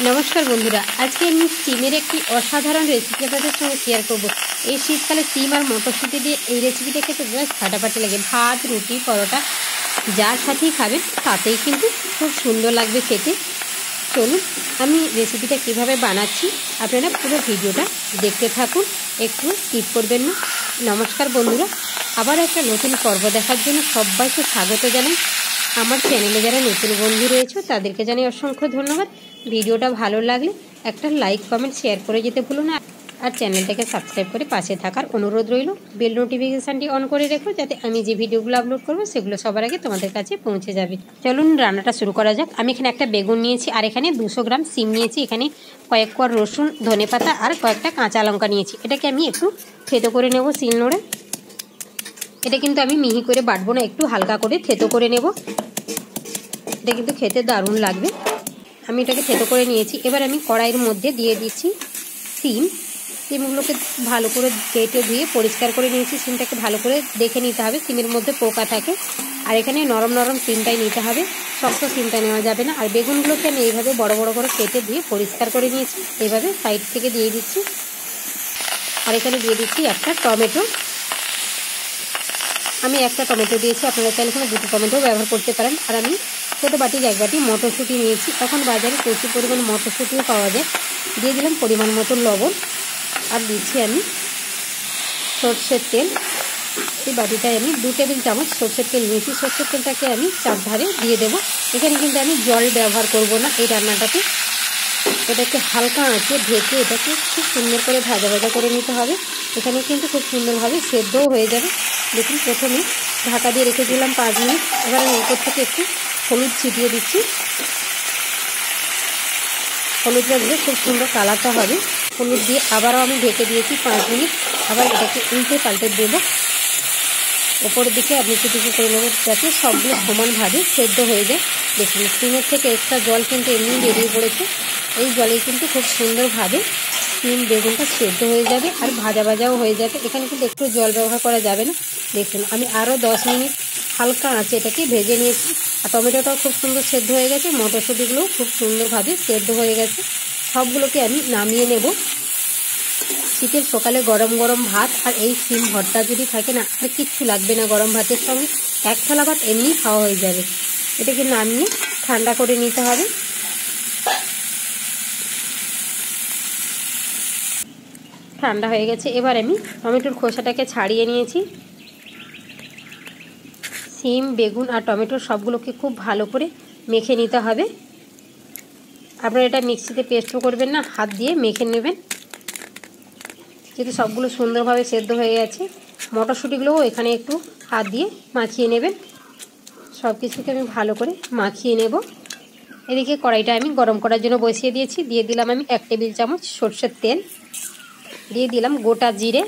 नमस्कार बंधुरा आज के सीमेर एक असाधारण रेसिपि आपनादेर संगे शेयर करब। এই শীতকালে সিম আর মটরশুঁটি দিয়ে এই রেসিপিটা খেতে বেশ ফাটাফাটি লাগে। ভাত রুটি পরোটা যার সাথেই খাবেন তাতেই কিন্তু খুব সুন্দর লাগবে খেতে। চলুন আমি রেসিপিটা কিভাবে বানাচ্ছি আপনারা পুরো ভিডিওটা দেখতে থাকুন, একটু স্কিপ করবেন না। নমস্কার বন্ধুরা, আবার একটা নতুন পর্ব দেখার জন্য সবাইকে স্বাগত জানাই। আমার চ্যানেলে যারা নতুন বন্ধু রয়েছে তাদেরকে জানাই অসংখ্য ধন্যবাদ। ভিডিওটা ভালো লাগলে একটা লাইক কমেন্ট শেয়ার করে যেতে ভুলো না, আর চ্যানেলটাকে সাবস্ক্রাইব করে পাশে থাকার অনুরোধ রইল। বেল নোটিফিকেশানটি অন করে রেখো যাতে আমি যে ভিডিওগুলো আপলোড করবো সেগুলো সবার আগে তোমাদের কাছে পৌঁছে যাবে। চলুন রান্নাটা শুরু করা যাক। আমি এখানে একটা বেগুন নিয়েছি আর এখানে 200 গ্রাম সিম নিয়েছি। এখানে কয়েক কোয়া রসুন, ধনেপাতা আর কয়েকটা কাঁচা লঙ্কা নিয়েছি। এটাকে আমি একটু থেতো করে নেব শিলনোড়ে। এটা কিন্তু আমি মিহি করে বাটবো না, একটু হালকা করে থেতো করে নেব। এটা কিন্তু খেতে দারুণ লাগবে। আমি এটাকে থেতো করে নিয়েছি। এবার আমি কড়াইয়ের মধ্যে দিয়ে দিচ্ছি সিমগুলোকে ভালো করে কেটে ধুয়ে পরিষ্কার করে নিয়েছি। সিমটাকে ভালো করে দেখে নিতে হবে, সিমের মধ্যে পোকা থাকে। আর এখানে নরম নরম সিমটাই নিতে হবে, শক্ত সিমটা নেওয়া যাবে না। আর বেগুনগুলোকে আমি এইভাবে বড় বড় করে কেটে ধুয়ে পরিষ্কার করে নিয়েছি। এইভাবে সাইড থেকে দিয়ে দিচ্ছি। আর এখানে দিয়ে দিচ্ছি একটা টমেটো। আমি একটা টমেটো দিয়েছি, আপনারা চাইলে এখানে 2টো টমেটো ব্যবহার করতে পারেন। আর আমি ছোটো বাটি 1 বাটি মটরশুঁটি নিয়েছি। এখন বাজারে প্রচুর পরিমাণ মটরশুঁটিও পাওয়া যায়। দিয়ে দিলাম পরিমাণ মতো লবণ। আর দিচ্ছি আমি সরষের তেল। এই বাটিটায় আমি 2 টেবিল চামচ সরষের তেল নিয়েছি। সরষের তেলটাকে আমি চারধারে দিয়ে দেবো। এখানে কিন্তু আমি জল ব্যবহার করব না এই রান্নাটাতে। এটাকে হালকা আঁচে ঢেকে এটাকে খুব সুন্দর করে ভাজা ভাজা করে নিতে হবে। এখানে কিন্তু খুব সুন্দরভাবে সেদ্ধও হয়ে যাবে। দেখুন প্রথমে ঢাকা দিয়ে রেখেছিলাম 5 মিনিট। এবার আমি উপর থেকে একটু হলুদ ছিটিয়ে দিচ্ছি। হলুদটা দিয়ে খুব সুন্দর কালারটা হবে। হলুদ দিয়ে আবারও আমি ঢেকে দিয়েছি 5 মিনিট। আবার এটাকে উল্টে পাল্টে দেবো। ওপরের দিকে আমি কিছু করে নেবো যাতে সবগুলো সমানভাবে সেদ্ধ হয়ে যায়। দেখুন সিমের থেকে এক্সট্রা জল কিন্তু এমনি বেরিয়ে পড়েছে। এই জলে কিন্তু খুব সুন্দরভাবে সিম বেগুনটা সেদ্ধ হয়ে যাবে আর ভাজা ভাজাও হয়ে যাবে। এখানে কিন্তু একটু জল ব্যবহার করা যাবে না। দেখুন আমি আরও 10 মিনিট হালকা আঁচে এটাকে ভেজে নিয়েছি। আর টমেটোটাও খুব সুন্দর সেদ্ধ হয়ে গেছে, মটরশুঁটিগুলোও খুব সুন্দরভাবে সেদ্ধ হয়ে গেছে। সবগুলোকে আমি নামিয়ে নেব। শীতের সকালে গরম গরম ভাত আর এই সিম ভর্তা যদি থাকে না, আর কিচ্ছু লাগবে না। গরম ভাতের সঙ্গে 1 থালা ভাত এমনি খাওয়া হয়ে যাবে। এটাকে নামিয়ে ঠান্ডা করে নিতে হবে। ঠান্ডা হয়ে গেছে। এবার আমি টমেটোর খোসাটাকে ছাড়িয়ে নিয়েছি। সিম বেগুন আর টমেটো সবগুলোকে খুব ভালো করে মেখে নিতে হবে। আপনারা এটা মিক্সিতে পেস্টও করবেন না, হাত দিয়ে মেখে নেবেন। যেহেতু সবগুলো সুন্দরভাবে সেদ্ধ হয়ে গেছে, মটরশুঁটিগুলোও এখানে একটু হাত দিয়ে মাখিয়ে নেবেন। সব কিছুকে আমি ভালো করে মাখিয়ে নেব। এদিকে কড়াইটা আমি গরম করার জন্য বসিয়ে দিয়েছি। দিয়ে দিলাম আমি 1 টেবিল চামচ সরষের তেল। দিয়ে দিলাম গোটা জিরে।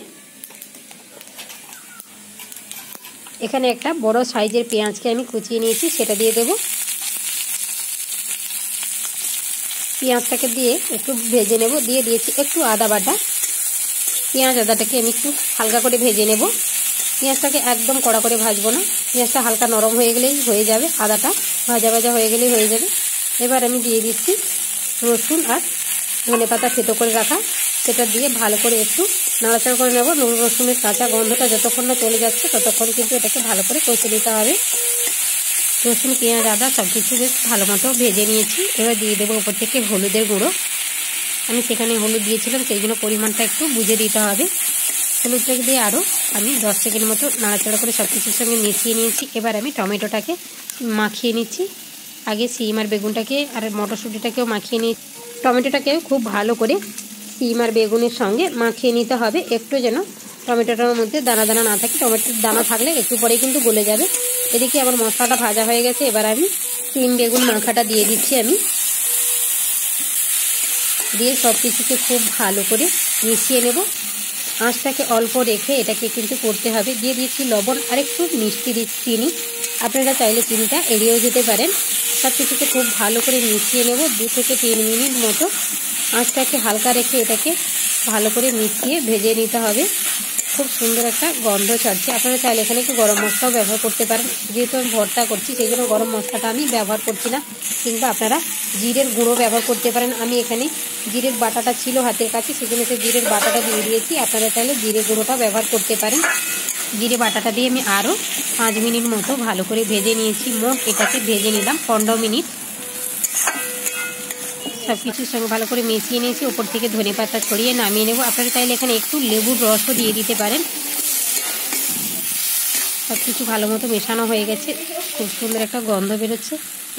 এখানে একটা বড় সাইজের পেঁয়াজকে আমি কুচিয়ে নিয়েছি, সেটা দিয়ে দেব। পেঁয়াজটাকে দিয়ে একটু ভেজে নেব। দিয়ে দিয়েছি একটু আদা বাটা। পেঁয়াজ আদাটাকে আমি একটু হালকা করে ভেজে নেব। পেঁয়াজটাকে একদম কড়া করে ভাজবো না, পেঁয়াজটা হালকা নরম হয়ে গেলেই হয়ে যাবে। আদাটা ভাজা ভাজা হয়ে গেলেই হয়ে যাবে। এবার আমি দিয়ে দিচ্ছি রসুন আর ধনেপাতা থেতো করে রাখা, সেটা দিয়ে ভালো করে একটু নাড়াচাড়া করে নেব। রসুনের কাঁচা গন্ধটা যতক্ষণ না চলে যাচ্ছে ততক্ষণ কিন্তু এটাকে ভালো করে কষে নিতে হবে। রসুন পেঁয়াজ আদা সব কিছু বেশ ভালো মতো ভেজে নিয়েছি। এবার দিয়ে দেবো উপর থেকে হলুদের গুঁড়ো। আমি সেখানে হলুদ দিয়েছিলাম, সেইগুলো পরিমাণটা একটু বুঝে দিতে হবে। হলুদটাকে দিয়ে আরও আমি 10 সেকেন্ড মতো নাড়াচাড়া করে সব কিছুর সঙ্গে মিশিয়ে নিয়েছি। এবার আমি টমেটোটাকে মাখিয়ে নিচ্ছি। আগে সিম আর বেগুনটাকে আর মটরশুঁটিটাকেও মাখিয়ে নিই। টমেটোটাকেও খুব ভালো করে সিম আর বেগুনের সঙ্গে মাখিয়ে নিতে হবে, একটু যেন টমেটোটার মধ্যে দানা দানা না থাকে। টমেটোর দানা থাকলে একটু পরেই কিন্তু গলে যাবে। এদিকে আমার মশলাটা ভাজা হয়ে গেছে। এবার আমি সিম বেগুন মাখাটা দিয়ে দিচ্ছি। আমি দিয়ে সব কিছুকে খুব ভালো করে মিশিয়ে নেব। আঁচটাকে অল্প রেখে এটাকে কিন্তু করতে হবে। দিয়ে দিচ্ছি লবণ আর একটু মিষ্টি চিনি। আপনারা চাইলে চিনিটা এড়িয়েও যেতে পারেন। সব কিছুকে খুব ভালো করে মিশিয়ে নেব 2 থেকে 3 মিনিট মতো। আঁচটাকে হালকা রেখে এটাকে ভালো করে মিশিয়ে ভেজে নিতে হবে। খুব সুন্দর একটা গন্ধ ছাড়ছে। আপনারা চাইলে এখানে একটু গরম মশলাও ব্যবহার করতে পারেন। যেহেতু আমি ভর্তা করছি সেই জন্য গরম মশলাটা আমি ব্যবহার করছি না, কিংবা আপনারা জিরের গুঁড়ো ব্যবহার করতে পারেন। আমি এখানে জিরের বাটাটা ছিল হাতের কাছে, সেজন্য সে জিরের বাটাটা দিয়ে দিয়েছি। আপনারা চাইলে জিরে গুঁড়োটা ব্যবহার করতে পারেন। জিরে বাটাটা দিয়ে আমি আরও 5 মিনিট মতো ভালো করে ভেজে নিয়েছি। মোট এটাকে ভেজে নিলাম 15 মিনিট। সব কিছুর সঙ্গে ভালো করে মিশিয়ে নিয়েছি। ওপর থেকে ধনেপাতা ছড়িয়ে নামিয়ে নেব। আপনারা চাইলে এখানে একটু লেবুর রসও দিয়ে দিতে পারেন। সব কিছু ভালো মতো মেশানো হয়ে গেছে, খুব সুন্দর একটা গন্ধ বেরোচ্ছে।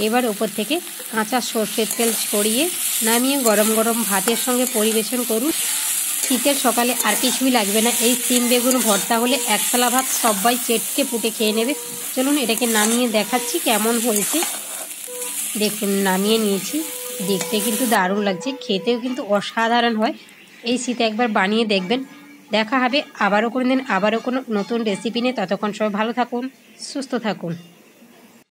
এবার ওপর থেকে কাঁচা সর্ষের তেল ছড়িয়ে নামিয়ে গরম গরম ভাতের সঙ্গে পরিবেশন করুন। শীতের সকালে আর কিছুই লাগবে না, এই সিম বেগুন ভর্তা হলে এক থালা ভাত সবাই চেটকে পুটে খেয়ে নেবে। চলুন এটাকে নামিয়ে দেখাচ্ছি কেমন হয়েছে। দেখুন নামিয়ে নিয়েছি, দেখতে কিন্তু দারুণ লাগছে, খেতেও কিন্তু অসাধারণ হয়। এই শীতে একবার বানিয়ে দেখবেন। দেখা হবে আবারও কোনো দিন, আবারও কোনো নতুন রেসিপি নিয়ে। ততক্ষণ সবাই ভালো থাকুন, সুস্থ থাকুন।